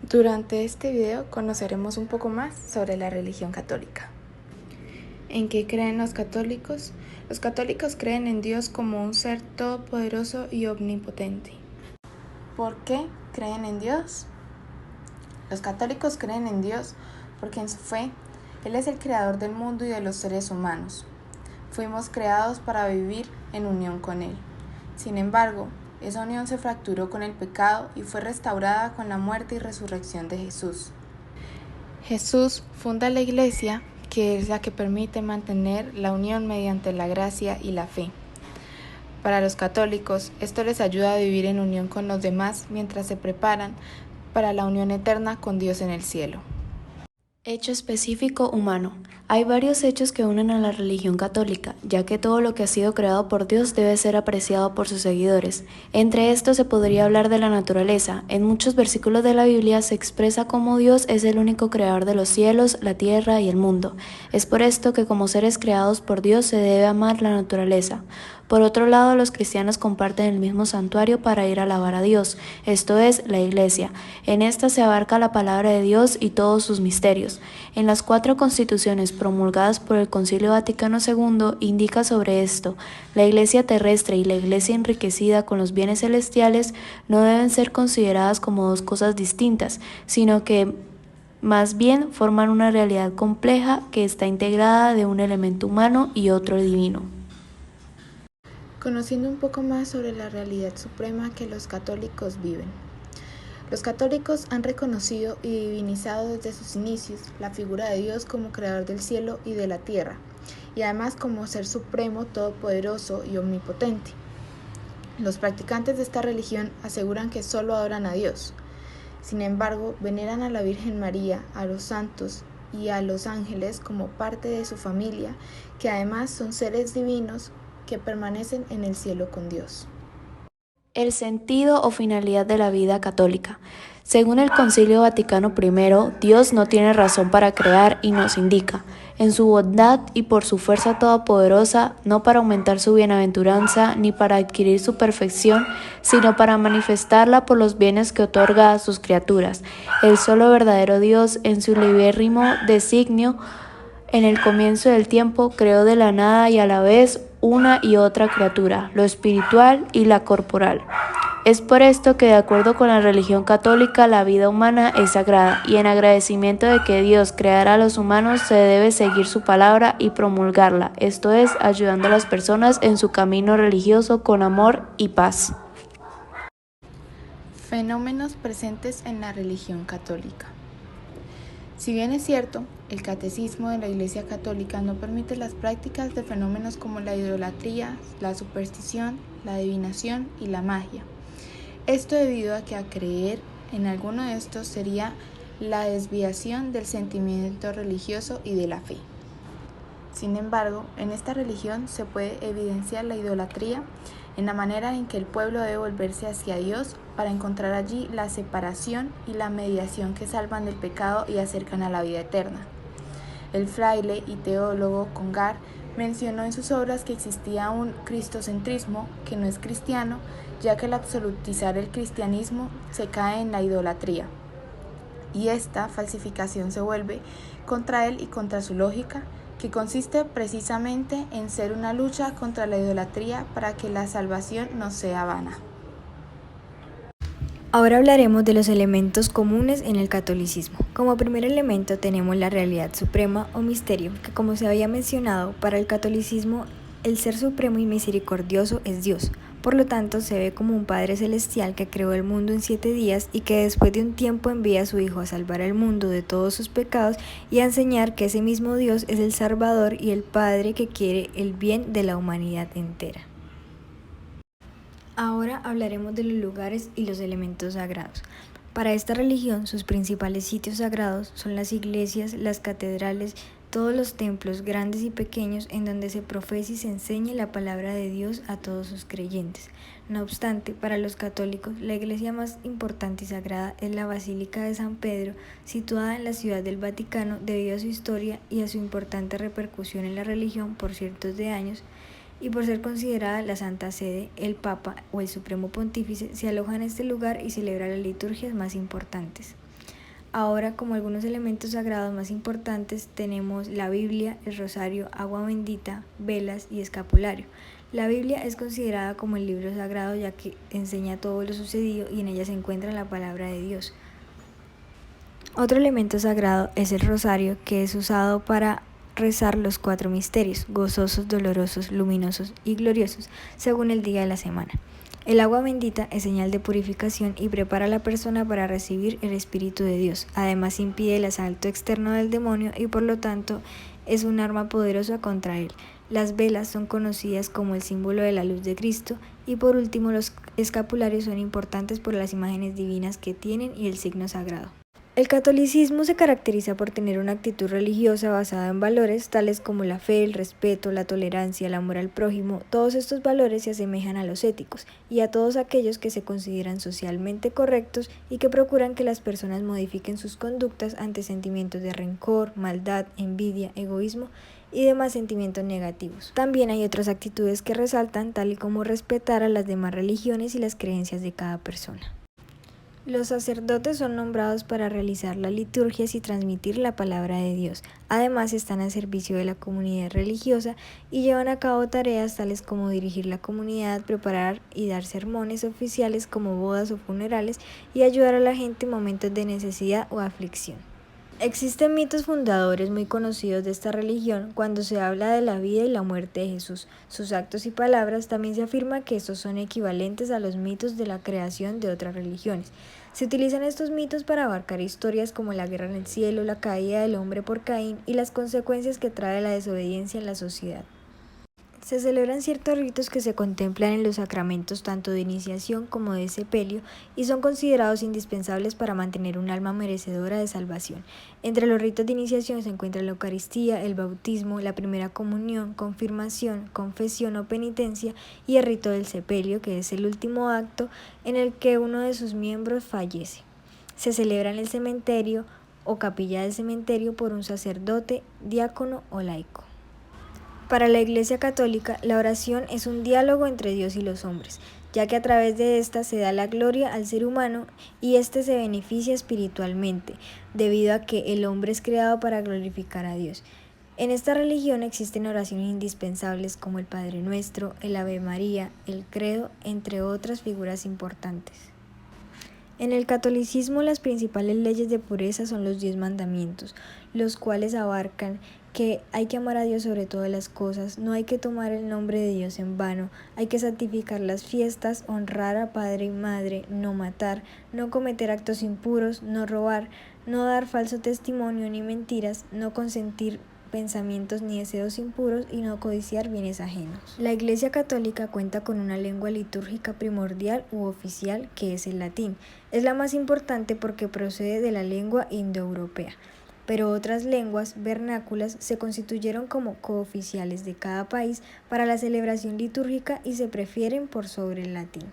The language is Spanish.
Durante este video conoceremos un poco más sobre la religión católica. ¿En qué creen los católicos? Los católicos creen en Dios como un ser todopoderoso y omnipotente. ¿Por qué creen en Dios? Los católicos creen en Dios porque en su fe, Él es el creador del mundo y de los seres humanos. Fuimos creados para vivir en unión con Él. Sin embargo, esa unión se fracturó con el pecado y fue restaurada con la muerte y resurrección de Jesús. Jesús funda la Iglesia, que es la que permite mantener la unión mediante la gracia y la fe. Para los católicos, esto les ayuda a vivir en unión con los demás mientras se preparan para la unión eterna con Dios en el cielo. Hecho específico humano. Hay varios hechos que unen a la religión católica, ya que todo lo que ha sido creado por Dios debe ser apreciado por sus seguidores. Entre estos se podría hablar de la naturaleza. En muchos versículos de la Biblia se expresa cómo Dios es el único creador de los cielos, la tierra y el mundo. Es por esto que como seres creados por Dios se debe amar la naturaleza. Por otro lado, los cristianos comparten el mismo santuario para ir a alabar a Dios, esto es, la Iglesia. En esta se abarca la palabra de Dios y todos sus misterios. En las 4 constituciones promulgadas por el Concilio Vaticano II indica sobre esto: la Iglesia terrestre y la Iglesia enriquecida con los bienes celestiales no deben ser consideradas como dos cosas distintas, sino que más bien forman una realidad compleja que está integrada de un elemento humano y otro divino. Conociendo un poco más sobre la realidad suprema que los católicos viven. Los católicos han reconocido y divinizado desde sus inicios la figura de Dios como creador del cielo y de la tierra, y además como ser supremo, todopoderoso y omnipotente. Los practicantes de esta religión aseguran que solo adoran a Dios. Sin embargo, veneran a la Virgen María, a los santos y a los ángeles como parte de su familia, que además son seres divinos que permanecen en el cielo con Dios. El sentido o finalidad de la vida católica. Según el Concilio Vaticano I, Dios no tiene razón para crear y nos indica, en su bondad y por su fuerza todopoderosa, no para aumentar su bienaventuranza ni para adquirir su perfección, sino para manifestarla por los bienes que otorga a sus criaturas. El solo verdadero Dios, en su libérrimo designio, en el comienzo del tiempo, creó de la nada y a la vez una y otra criatura, lo espiritual y la corporal. Es por esto que, de acuerdo con la religión católica, la vida humana es sagrada, y en agradecimiento de que Dios creara a los humanos se debe seguir su palabra y promulgarla, esto es, ayudando a las personas en su camino religioso con amor y paz. Fenómenos presentes en la religión católica. Si bien es cierto, el catecismo de la Iglesia Católica no permite las prácticas de fenómenos como la idolatría, la superstición, la adivinación y la magia. Esto debido a que a creer en alguno de estos sería la desviación del sentimiento religioso y de la fe. Sin embargo, en esta religión se puede evidenciar la idolatría en la manera en que el pueblo debe volverse hacia Dios para encontrar allí la separación y la mediación que salvan del pecado y acercan a la vida eterna. El fraile y teólogo Congar mencionó en sus obras que existía un cristocentrismo que no es cristiano, ya que al absolutizar el cristianismo se cae en la idolatría, y esta falsificación se vuelve contra él y contra su lógica, que consiste precisamente en ser una lucha contra la idolatría para que la salvación no sea vana. Ahora hablaremos de los elementos comunes en el catolicismo. Como primer elemento tenemos la realidad suprema o misterio, que como se había mencionado, para el catolicismo el ser supremo y misericordioso es Dios. Por lo tanto, se ve como un Padre Celestial que creó el mundo en 7 días y que después de un tiempo envía a su Hijo a salvar al mundo de todos sus pecados y a enseñar que ese mismo Dios es el Salvador y el Padre que quiere el bien de la humanidad entera. Ahora hablaremos de los lugares y los elementos sagrados. Para esta religión, sus principales sitios sagrados son las iglesias, las catedrales, todos los templos grandes y pequeños en donde se profesa y se enseña la palabra de Dios a todos sus creyentes. No obstante, para los católicos, la iglesia más importante y sagrada es la Basílica de San Pedro, situada en la Ciudad del Vaticano debido a su historia y a su importante repercusión en la religión por cientos de años, y por ser considerada la Santa Sede, el Papa o el Supremo Pontífice se aloja en este lugar y celebra las liturgias más importantes. Ahora, como algunos elementos sagrados más importantes, tenemos la Biblia, el rosario, agua bendita, velas y escapulario. La Biblia es considerada como el libro sagrado ya que enseña todo lo sucedido y en ella se encuentra la palabra de Dios. Otro elemento sagrado es el rosario, que es usado para rezar los 4 misterios, gozosos, dolorosos, luminosos y gloriosos, según el día de la semana. El agua bendita es señal de purificación y prepara a la persona para recibir el Espíritu de Dios. Además impide el asalto externo del demonio y por lo tanto es un arma poderosa contra él. Las velas son conocidas como el símbolo de la luz de Cristo y por último los escapularios son importantes por las imágenes divinas que tienen y el signo sagrado. El catolicismo se caracteriza por tener una actitud religiosa basada en valores tales como la fe, el respeto, la tolerancia, el amor al prójimo. Todos estos valores se asemejan a los éticos y a todos aquellos que se consideran socialmente correctos y que procuran que las personas modifiquen sus conductas ante sentimientos de rencor, maldad, envidia, egoísmo y demás sentimientos negativos. También hay otras actitudes que resaltan, tal y como respetar a las demás religiones y las creencias de cada persona. Los sacerdotes son nombrados para realizar las liturgias y transmitir la palabra de Dios. Además, están al servicio de la comunidad religiosa y llevan a cabo tareas tales como dirigir la comunidad, preparar y dar sermones oficiales como bodas o funerales y ayudar a la gente en momentos de necesidad o aflicción. Existen mitos fundadores muy conocidos de esta religión. Cuando se habla de la vida y la muerte de Jesús, sus actos y palabras, también se afirma que estos son equivalentes a los mitos de la creación de otras religiones. Se utilizan estos mitos para abarcar historias como la guerra en el cielo, la caída del hombre por Caín y las consecuencias que trae la desobediencia en la sociedad. Se celebran ciertos ritos que se contemplan en los sacramentos tanto de iniciación como de sepelio y son considerados indispensables para mantener un alma merecedora de salvación. Entre los ritos de iniciación se encuentra la Eucaristía, el bautismo, la primera comunión, confirmación, confesión o penitencia y el rito del sepelio, que es el último acto en el que uno de sus miembros fallece. Se celebra en el cementerio o capilla del cementerio por un sacerdote, diácono o laico. Para la Iglesia Católica, la oración es un diálogo entre Dios y los hombres, ya que a través de esta se da la gloria al ser humano y éste se beneficia espiritualmente, debido a que el hombre es creado para glorificar a Dios. En esta religión existen oraciones indispensables como el Padre Nuestro, el Ave María, el Credo, entre otras figuras importantes. En el catolicismo, las principales leyes de pureza son los 10 mandamientos, los cuales abarcan que hay que amar a Dios sobre todas las cosas, no hay que tomar el nombre de Dios en vano, hay que santificar las fiestas, honrar a padre y madre, no matar, no cometer actos impuros, no robar, no dar falso testimonio ni mentiras, no consentir pensamientos ni deseos impuros y no codiciar bienes ajenos. La Iglesia Católica cuenta con una lengua litúrgica primordial u oficial que es el latín. Es la más importante porque procede de la lengua indoeuropea, pero otras lenguas vernáculas se constituyeron como cooficiales de cada país para la celebración litúrgica y se prefieren por sobre el latín.